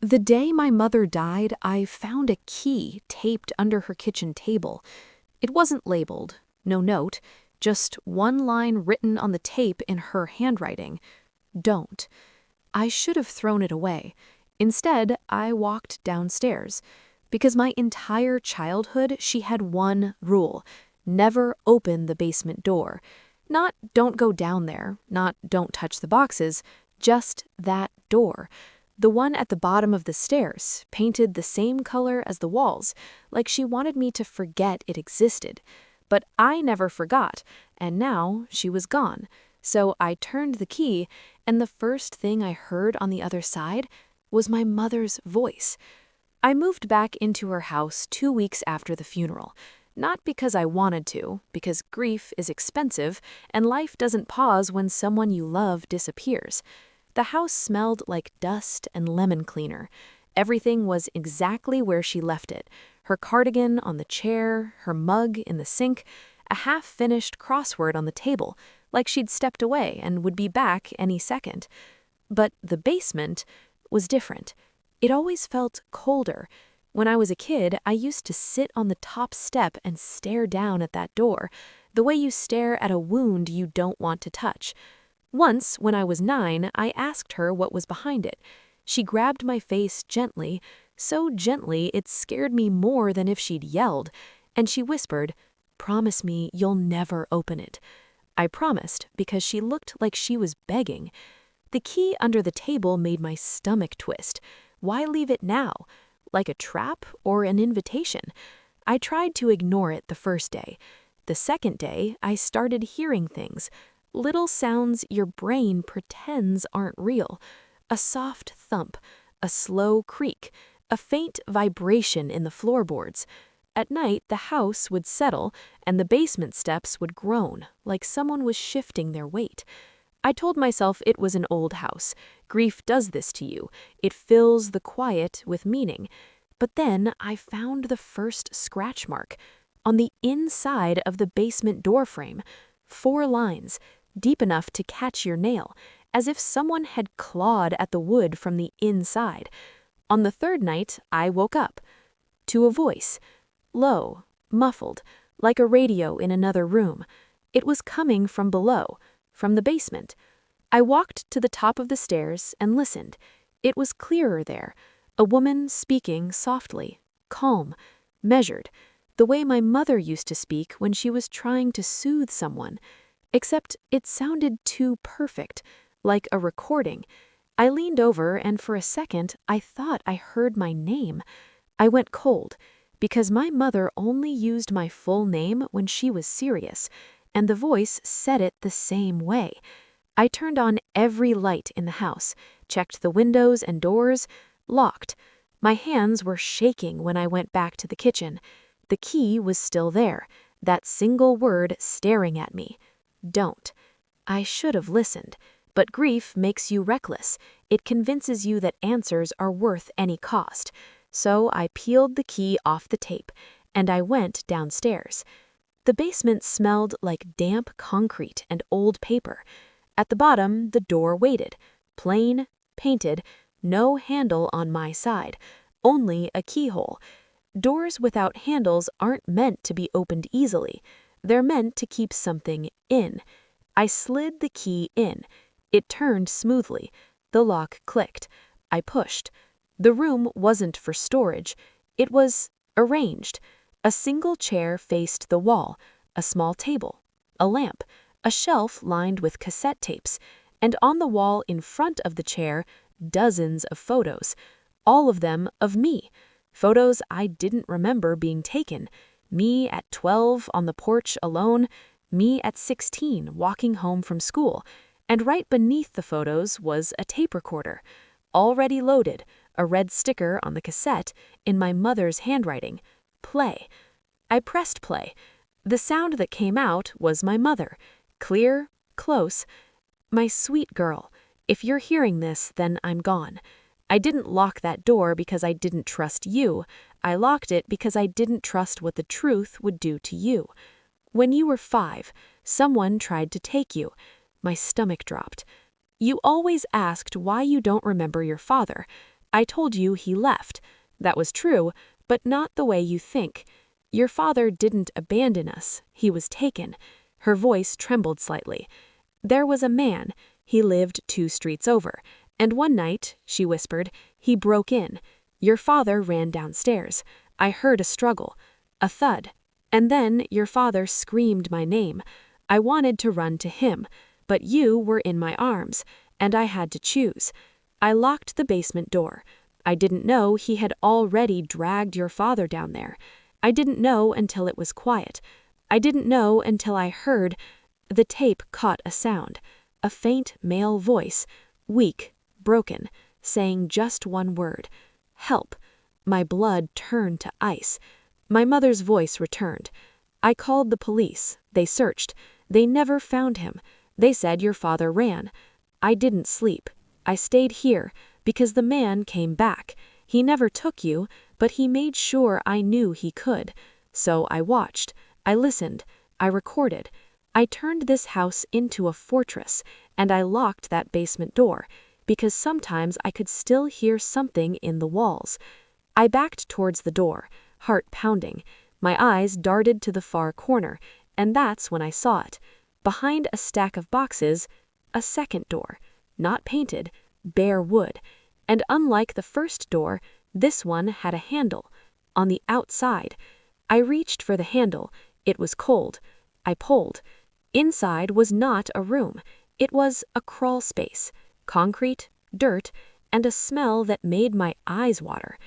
The day my mother died, I found a key taped under her kitchen table. It wasn't labeled, no note, just one line written on the tape in her handwriting. Don't. I should have thrown it away. Instead, I walked downstairs. Because my entire childhood, she had one rule: never open the basement door. Not don't go down there, not don't touch the boxes, just that door. The one at the bottom of the stairs, painted the same color as the walls, like she wanted me to forget it existed. But I never forgot, and now she was gone. So I turned the key, and the first thing I heard on the other side was my mother's voice. I moved back into her house 2 weeks after the funeral. Not because I wanted to, because grief is expensive, and life doesn't pause when someone you love disappears. The house smelled like dust and lemon cleaner. Everything was exactly where she left it: her cardigan on the chair, her mug in the sink, a half-finished crossword on the table, like she'd stepped away and would be back any second. But the basement was different. It always felt colder. When I was a kid, I used to sit on the top step and stare down at that door, the way you stare at a wound you don't want to touch. Once, when I was 9, I asked her what was behind it. She grabbed my face gently, so gently it scared me more than if she'd yelled, and she whispered, "Promise me you'll never open it." I promised because she looked like she was begging. The key under the table made my stomach twist. Why leave it now? Like a trap or an invitation? I tried to ignore it the first day. The second day, I started hearing things. Little sounds your brain pretends aren't real. A soft thump, a slow creak, a faint vibration in the floorboards. At night, the house would settle, and the basement steps would groan, like someone was shifting their weight. I told myself it was an old house. Grief does this to you. It fills the quiet with meaning. But then I found the first scratch mark on the inside of the basement doorframe. 4 lines, deep enough to catch your nail, as if someone had clawed at the wood from the inside. On the third night, I woke up to a voice, low, muffled, like a radio in another room. It was coming from below, from the basement. I walked to the top of the stairs and listened. It was clearer there, a woman speaking softly, calm, measured, the way my mother used to speak when she was trying to soothe someone. Except it sounded too perfect, like a recording. I leaned over, and for a second, I thought I heard my name. I went cold, because my mother only used my full name when she was serious, and the voice said it the same way. I turned on every light in the house, checked the windows and doors, locked. My hands were shaking when I went back to the kitchen. The key was still there, that single word staring at me. Don't. I should have listened, but grief makes you reckless. It convinces you that answers are worth any cost. So I peeled the key off the tape, and I went downstairs. The basement smelled like damp concrete and old paper. At the bottom, the door waited, plain, painted, no handle on my side, only a keyhole. Doors without handles aren't meant to be opened easily. They're meant to keep something in. I slid the key in. It turned smoothly. The lock clicked. I pushed. The room wasn't for storage. It was arranged. A single chair faced the wall, a small table, a lamp, a shelf lined with cassette tapes, and on the wall in front of the chair, dozens of photos, all of them of me. Photos I didn't remember being taken. Me at 12 on the porch alone, me at 16 walking home from school, and right beneath the photos was a tape recorder, already loaded, a red sticker on the cassette, in my mother's handwriting. Play. I pressed play. The sound that came out was my mother. Clear, close. My sweet girl, if you're hearing this, then I'm gone. I didn't lock that door because I didn't trust you. I locked it because I didn't trust what the truth would do to you. When you were 5, someone tried to take you. My stomach dropped. You always asked why you don't remember your father. I told you he left. That was true, but not the way you think. Your father didn't abandon us. He was taken." Her voice trembled slightly. "There was a man. He lived 2 streets over. And one night," she whispered, "he broke in. Your father ran downstairs. I heard a struggle, a thud. And then your father screamed my name. I wanted to run to him, but you were in my arms, and I had to choose. I locked the basement door. I didn't know he had already dragged your father down there. I didn't know until it was quiet. I didn't know until I heard—" The tape caught a sound, a faint male voice, weak, broken, saying just one word: "Help." My blood turned to ice. My mother's voice returned. "I called the police. They searched. They never found him. They said your father ran. I didn't sleep. I stayed here because the man came back. He never took you, but he made sure I knew he could. So I watched. I listened. I recorded. I turned this house into a fortress, and I locked that basement door, because sometimes I could still hear something in the walls. I backed towards the door, heart pounding. My eyes darted to the far corner, and that's when I saw it. Behind a stack of boxes, a second door, not painted, bare wood. And unlike the first door, this one had a handle. On the outside. I reached for the handle. It was cold. I pulled. Inside was not a room. It was a crawl space, concrete, dirt, and a smell that made my eyes water.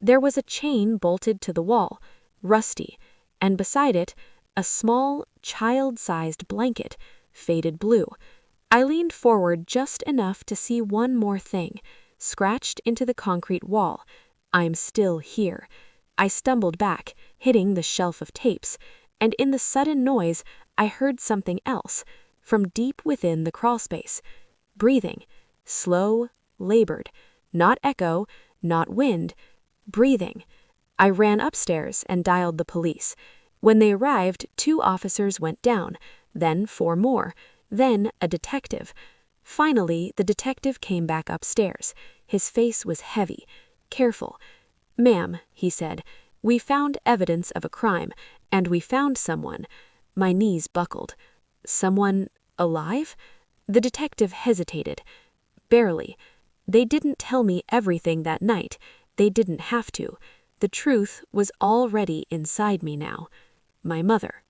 There was a chain bolted to the wall, rusty, and beside it, a small, child-sized blanket, faded blue. I leaned forward just enough to see one more thing, scratched into the concrete wall. "I'm still here." I stumbled back, hitting the shelf of tapes, and in the sudden noise, I heard something else, from deep within the crawlspace. Breathing, slow, labored, not echo, not wind, breathing. I ran upstairs and dialed the police. When they arrived, 2 officers went down, then 4 more, then a detective. Finally, the detective came back upstairs. His face was heavy, careful. "Ma'am," he said, "we found evidence of a crime, and we found someone." My knees buckled. "Someone alive?" The detective hesitated. "Barely. They didn't tell me everything that night. They didn't have to. The truth was already inside me now. My mother."